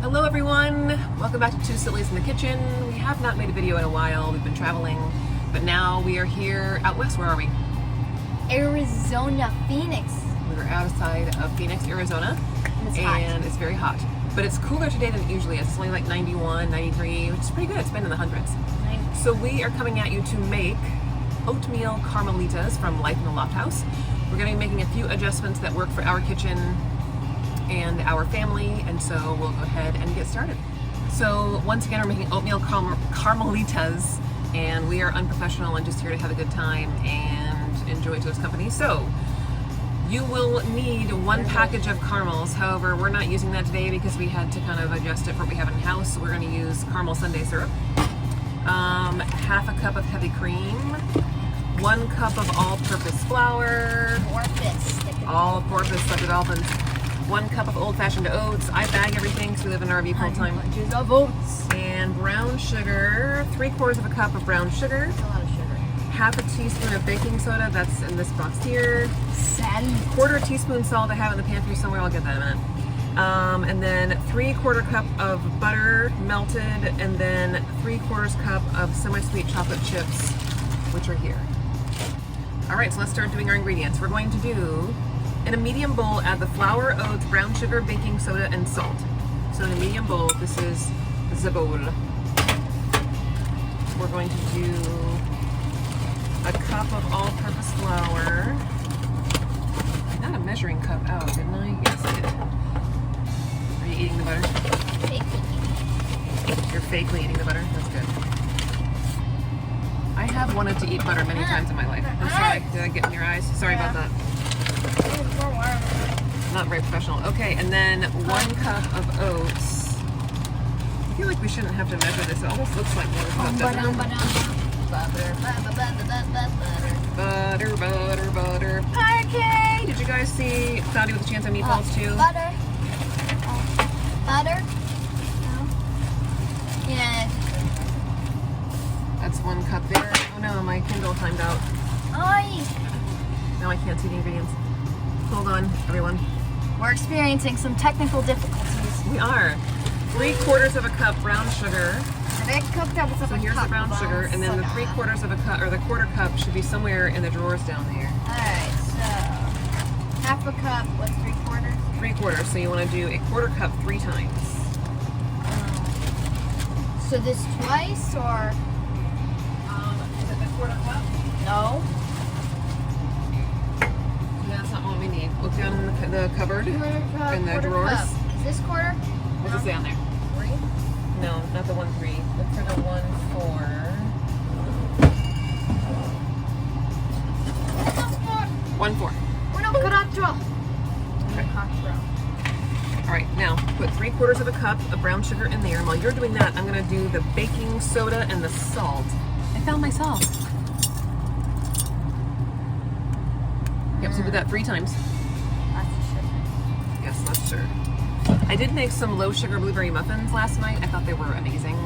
Hello everyone, welcome back to Two Sillies in the Kitchen. We have not made a video in a while, we've been traveling, but now we are here out west. Where are we? Arizona, Phoenix. We were outside of Phoenix, Arizona, And it's hot. and it's very hot. But it's cooler today than it usually is. It's only like 91, 93, which is pretty good. It's been in the hundreds. So we are coming at you to make oatmeal Carmelitas from Life in the Loft House. We're going to be making a few adjustments that work for our kitchen and our family, and so we'll go ahead and get started. So once again, we're making oatmeal Carmelitas, and we are unprofessional and just here to have a good time and enjoy each other's company. So you will need one package of caramels. However, we're not using that today because we had to kind of adjust it for what we have in house. So we're going to use caramel sundae syrup, half a cup of heavy cream, 1 cup of all-purpose flour, all-purpose such dolphins, 1 cup of old-fashioned oats. I bag everything because we live in an RV full time. Bunches of oats. And brown sugar, 3/4 of a cup of brown sugar, That's a lot of sugar. half a teaspoon of baking soda, that's in this box here, Salt. 1/4 teaspoon salt I have in the pantry somewhere, I'll get that in a minute. And then 3/4 cup of butter melted, and then 3/4 cup of semi-sweet chocolate chips, which are here. All right, so let's start doing our ingredients. We're going to do, in a medium bowl, add the flour, oats, brown sugar, baking soda, and salt. So in a medium bowl, this is the bowl. We're going to do a cup of all-purpose flour. I got a measuring cup out, didn't I? Yes, I did. Are you eating the butter? You're fakely eating the butter? That's good. I have wanted to eat butter many times in my life. I'm sorry, did I get in your eyes? Sorry about that. Not very professional. Okay, and then 1 cup of oats. I feel like we shouldn't have to measure this. It almost looks like 1 cup, doesn't it? Butter. Okay. Did you guys see Cloudy with a Chance of Meatballs too? Butter. Butter. Yeah. That's 1 cup there. Oh no, my Kindle timed out. Oi. Now I can't see the ingredients. Hold on, everyone. We're experiencing some technical difficulties. We are. 3/4 of a cup brown sugar. So here's the brown sugar, and then the 3/4 of a cup, or the 1/4 cup, should be somewhere in the drawers down there. Alright, so half a cup, what's 3/4? 3/4. So you want to do a 1/4 cup 3 times. So this twice, or? Is it the 1/4 cup? No. That's not what we need. Look down in the cupboard, in the 1/4 drawers. cup. Is this quarter? What's it say on there? 3? No, not the 1-3. Look for the 1-4. 1-4. Okay. All right, now put 3/4 of a cup of brown sugar in there. And while you're doing that, I'm going to do the baking soda and the salt. I found my salt. Yep, so do that 3 times. Yes, that's sure. I did make some low sugar blueberry muffins last night. I thought they were amazing.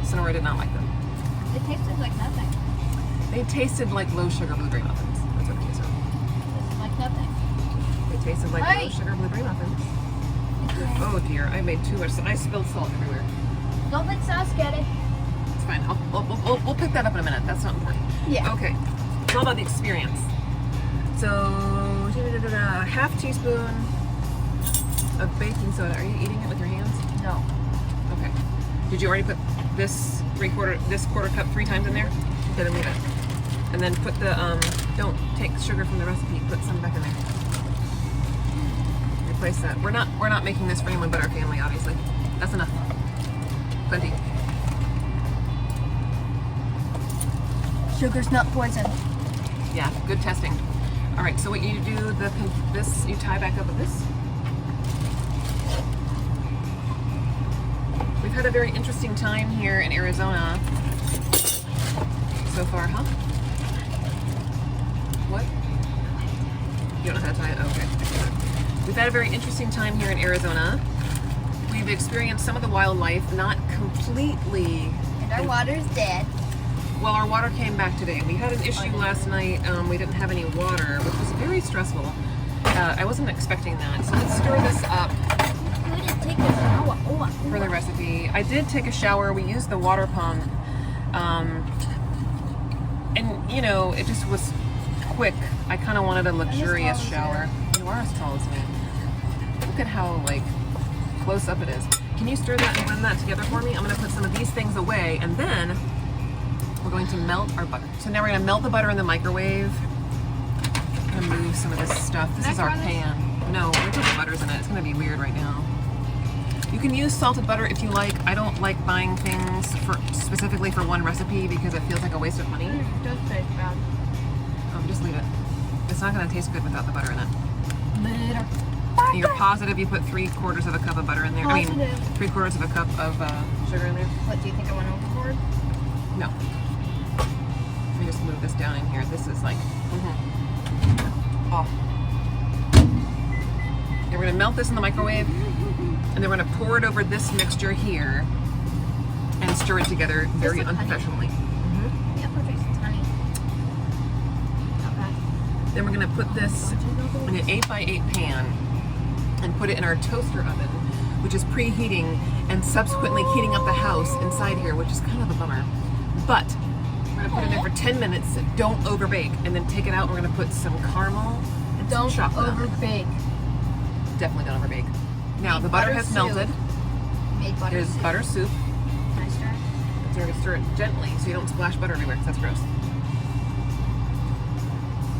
Sonora did not like them. It tasted like nothing. They tasted like low sugar blueberry muffins. That's what it tasted like. Like nothing. They tasted like Hey. low sugar blueberry muffins. Oh dear, I made too much. I spilled salt everywhere. Don't let sauce get it. It's fine. We'll pick that up in a minute. That's not important. Yeah. Okay. It's all about the experience. So, half teaspoon of baking soda. Are you eating it with your hands? No. Okay. Did you already put this 1/4 cup 3 times in there? Okay, then leave it. And then put the don't take sugar from the recipe. Put some back in there. Replace that. We're not making this for anyone but our family, obviously. That's enough. Plenty. Sugar's not poison. Yeah, good testing. All right. So what you do? You tie back up with this. We've had a very interesting time here in Arizona so far, huh? What? You don't know how to tie it? Oh, okay. We've had a very interesting time here in Arizona. We've experienced some of the wildlife, not completely. And our water's dead. Well, our water came back today. We had an issue last night. We didn't have any water, which was very stressful. I wasn't expecting that. So let's stir this up. Good, take this. for the recipe. I did take a shower. We used the water pump. And, you know, it just was quick. I kind of wanted a luxurious shower. You are as tall as me. Look at how, like, close up it is. Can you stir that and blend that together for me? I'm going to put some of these things away, and then we're going to melt our butter. So now we're going to melt the butter in the microwave. I'm going to move some of this stuff. This is our pan. No, we put the butters in it. It's going to be weird right now. You can use salted butter if you like. I don't like buying things specifically for one recipe because it feels like a waste of money. It does taste bad. Just leave it. It's not going to taste good without the butter in it. Butter. You're positive you put 3/4 of a cup of butter in there? Positive. I mean, 3/4 of a cup of sugar in there? What, do you think I went overboard? No. Let me just move this down in here. This is like, oh. And we're going to melt this in the microwave, and then we're going to pour it over this mixture here and stir it together very unprofessionally. Yeah, perfect. Honey. Not bad. Then we're going to put this in an 8x8 pan and put it in our toaster oven, which is preheating and subsequently heating up the house inside here, which is kind of a bummer. But we're going to put it in there for 10 minutes. Don't overbake, and then take it out. We're going to put some caramel and some chocolate on it. Overbake. Definitely don't overbake. Now the butter has melted. Made butter Here's soup. butter soup. Can I stir it? So you're gonna stir it gently so you don't splash butter everywhere, because that's gross.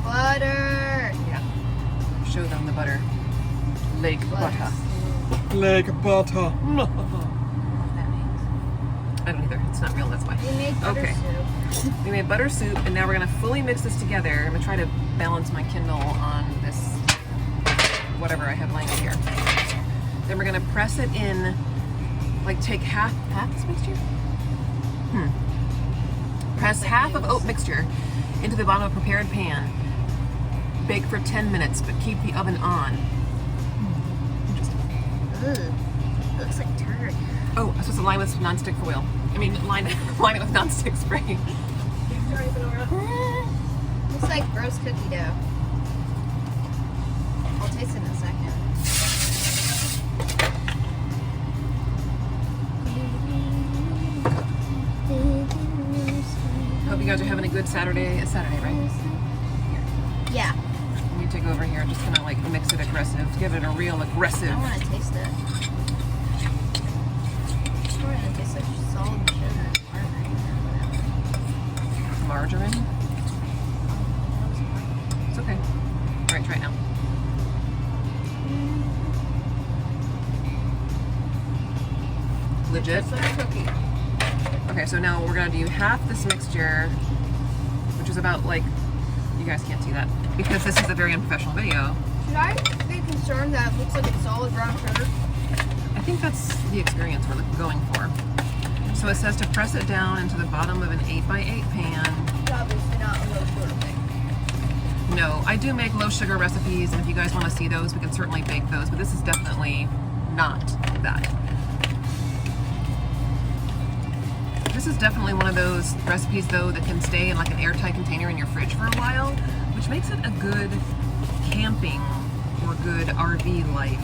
Butter. Yeah. Show them the butter. Lake butter. Soup. Lake butter. What that means. I don't either. It's not real, that's why. We made butter Okay. soup. We made butter soup, and now we're gonna fully mix this together. I'm gonna try to balance my Kindle on this whatever I have laying out here. Then we're gonna press it in, like take half this mixture? Press half of oat mixture into the bottom of a prepared pan. Bake for 10 minutes, but keep the oven on. Interesting. Ugh. Looks like turd. Oh, I'm supposed to line with nonstick foil. I mean, line it with nonstick spray. Looks like gross cookie dough. I'll taste it in a second. Hope you guys are having a good Saturday. It's Saturday, right? Yeah. Let me take over here. Just gonna like mix it aggressive. Give it a real aggressive. I want to taste it. It's probably going to taste like solid sugar and margarine or whatever. Margarine. It's okay. All right, try it now. Legit. It's like a cookie. Okay, so now we're gonna do half this mixture, which is about like, you guys can't see that because this is a very unprofessional video. Should I be concerned that it looks like it's solid brown sugar? I think that's the experience we're going for. So it says to press it down into the bottom of an 8x8 pan. It's obviously not a low sugar thing. No, I do make low sugar recipes, and if you guys want to see those, we can certainly bake those, but this is definitely not that. This is definitely one of those recipes, though, that can stay in like an airtight container in your fridge for a while, which makes it a good camping or good RV life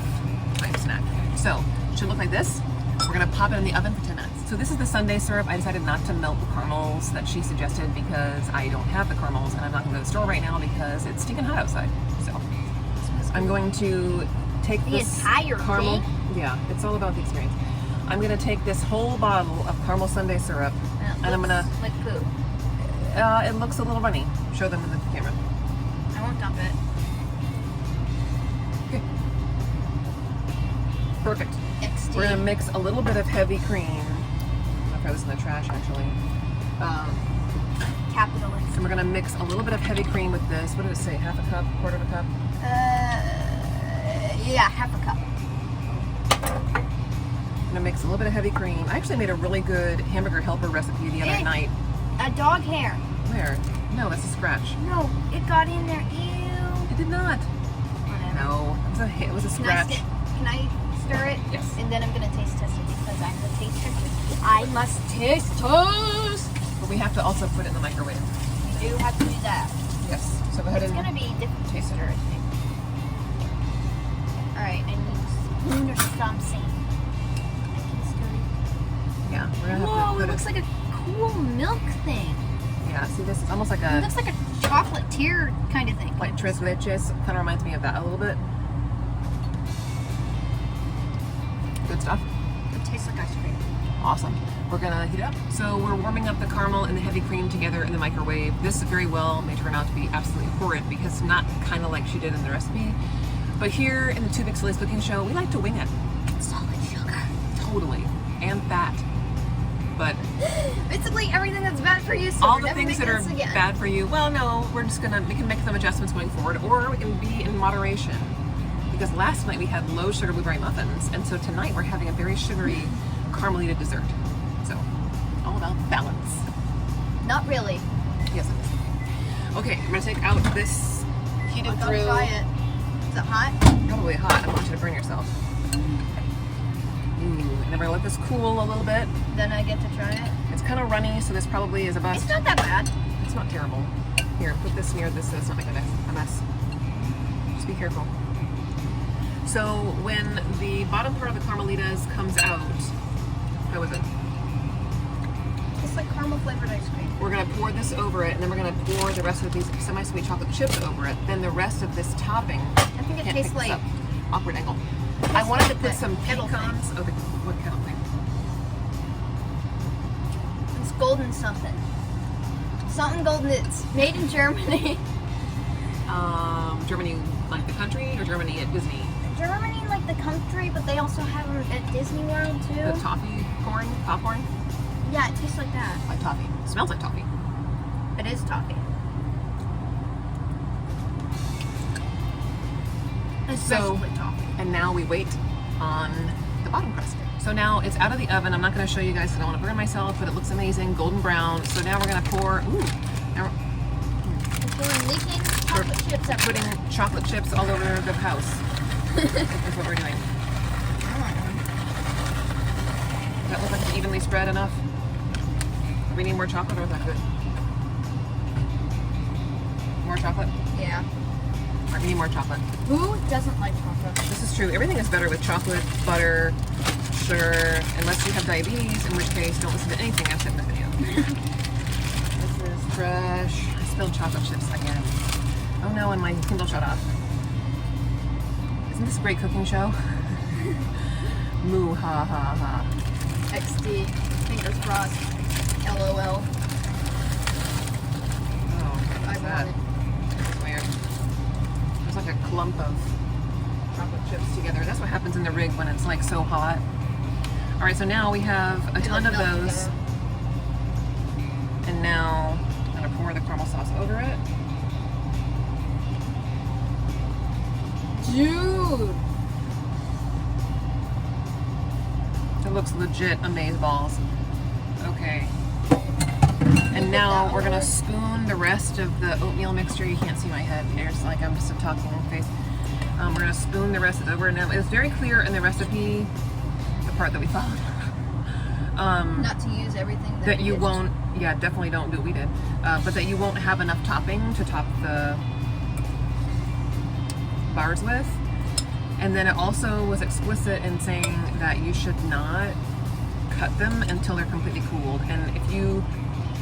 type snack. So, it should look like this. We're gonna pop it in the oven for 10 minutes. So this is the sundae syrup. I decided not to melt the caramels that she suggested because I don't have the caramels, and I'm not gonna go to the store right now because it's stinking hot outside. So, I'm going to take The this entire caramel. thing? Yeah, it's all about the experience. I'm gonna take this whole bottle of caramel sundae syrup, and I'm gonna. Like poo. It looks a little runny. Show them in the camera. I won't dump it. Okay. Perfect. XD. We're gonna mix a little bit of heavy cream. I'll throw this in the trash actually. Capitalist. And we're gonna mix a little bit of heavy cream with this. What did it say? Half a cup? Quarter of a cup? Yeah, half a cup. I'm gonna mix a little bit of heavy cream. I actually made a really good hamburger helper recipe the other night. A dog hair. Where? No, that's a scratch. No, it got in there. Ew. It did not. Whatever. No, it was a scratch. Can I stir it? Yes. And then I'm gonna taste test it because I'm the taster. I must taste test. But we have to also put it in the microwave. You do have to do that. Yes. So go ahead It's and gonna be different taste it. taster, I think. All right, I need a spoon or something. I can stir Yeah, we're gonna have Whoa, to put it looks like a cool milk thing. Yeah, see, this is almost like It looks like a chocolatier kind of thing. like tres leches. Kind of reminds me of that a little bit. Good stuff. It tastes like ice cream. Awesome. We're gonna heat it up. So we're warming up the caramel and the heavy cream together in the microwave. This very well may turn out to be absolutely horrid because it's not kind of like she did in the recipe. But here in the Two Big Sillies cooking show, we like to wing it. Solid sugar. Totally. And fat. But basically everything that's bad for you. So all the things that are bad for you, well, no, we can make some adjustments going forward, or we can be in moderation. Because last night we had low sugar blueberry muffins, and so tonight we're having a very sugary Carmelita dessert. So, all about balance. Not really. Yes, it is. Okay, I'm gonna take out this heated through. Try it. Is it hot? Probably hot. I don't want you to burn yourself. Ooh, and then we're gonna let this cool a little bit. Then I get to try it. It's kind of runny, so this probably is a bust. It's not that bad. It's not terrible. Here, put this near this so it's not making a mess. Just be careful. So when the bottom part of the Carmelitas comes out, how is it? It's like caramel flavored ice cream. We're gonna pour this over it, and then we're gonna pour the rest of these semi-sweet chocolate chips over it. Then the rest of this topping. I think it can't tastes pick this like up. Awkward angle. I wanted to put some kettle pecans. Oh, what kettle thing? It's golden something. Something golden. It's made in Germany. Germany, like the country, or Germany at Disney? Germany, like the country, but they also have them at Disney World too. The toffee corn, popcorn? Yeah, it tastes like that. Like toffee. It smells like toffee. It is toffee. It's So, basically toffee. and now we wait on the bottom crust. So now it's out of the oven. I'm not going to show you guys because I don't want to burn myself, but it looks amazing, golden brown. So now we're going to pour, now We're leaking chocolate chips we're everywhere. putting chocolate chips all over the house. That's what we're doing. Does that look like it's evenly spread enough? Do we need more chocolate, or is that good? More chocolate? Yeah. All right, we need more chocolate. Who doesn't like chocolate? This is true. Everything is better with chocolate, butter, sugar, unless you have diabetes, in which case don't listen to anything I've said in this video. This is fresh. I spilled chocolate chips again. Oh no, and my Kindle shut off. Isn't this a great cooking show? Moo ha ha ha. XD. Fingers crossed. LOL. Oh, what's that? That's weird. There's like a clump of chocolate chips together. That's what happens in the rig when it's like so hot. All right, so now we have a ton of those. And now I'm gonna pour the caramel sauce over it. Dude. It looks legit amazeballs. Okay. And now we're gonna spoon the rest of the oatmeal mixture. You can't see my head. It's like I'm just a talking face. We're gonna spoon the rest of it over. Now it's very clear in the recipe, the part that we followed. Not to use everything that we you did. won't. Yeah, definitely don't do what we did. But that you won't have enough topping to top the bars with. And then it also was explicit in saying that you should not cut them until they're completely cooled. And if you,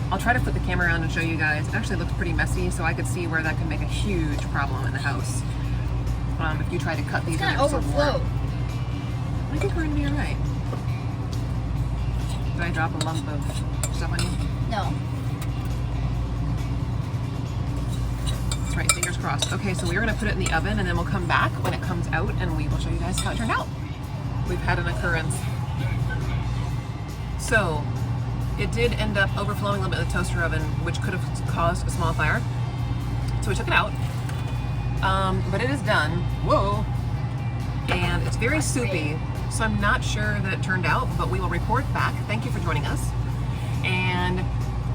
I'll try to flip the camera around and show you guys. It actually looks pretty messy, so I could see where that could make a huge problem in the house. If you try to cut these, It's gonna when they're so overflow. warm. I think we're gonna be all right. Did I drop a lump of stuff on you? No. That's right, fingers crossed. Okay, so we're gonna put it in the oven and then we'll come back when it comes out and we will show you guys how it turned out. We've had an occurrence. So, it did end up overflowing a little bit in the toaster oven, which could have caused a small fire. So we took it out. But it is done. Whoa! And it's very soupy, so I'm not sure that it turned out, but we will report back. Thank you for joining us. And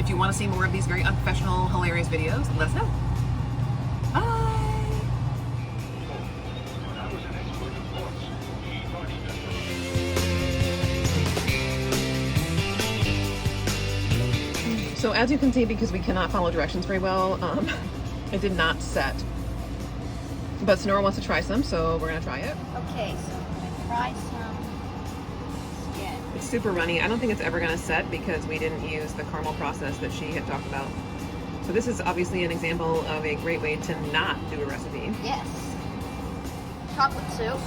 if you want to see more of these very unprofessional, hilarious videos, let us know. Bye! So as you can see, because we cannot follow directions very well, it did not set. But Sonora wants to try some, so we're gonna try it. Okay, so I'm gonna try some spaghetti. It's super runny. I don't think it's ever going to set because we didn't use the caramel process that she had talked about. So this is obviously an example of a great way to not do a recipe. Yes. Chocolate soup.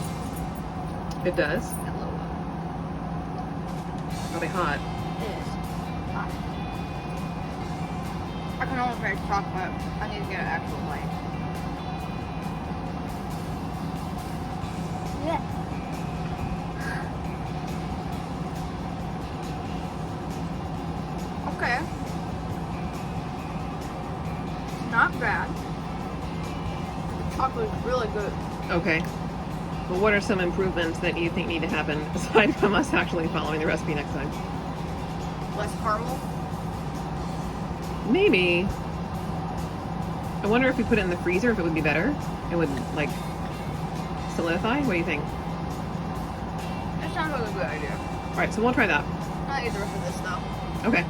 It does. A little bit. Probably hot. It is hot. I can only finish chocolate. I need to get an actual bite. Yeah. Okay. It's not bad. The chocolate is really good. Okay. Well, what are some improvements that you think need to happen aside from us actually following the recipe next time? Less caramel. Maybe. I wonder if we put it in the freezer, if it would be better. It would, like, solidify? What do you think? That sounds like a good idea. All right, so we'll try that. Not either for this though. Okay.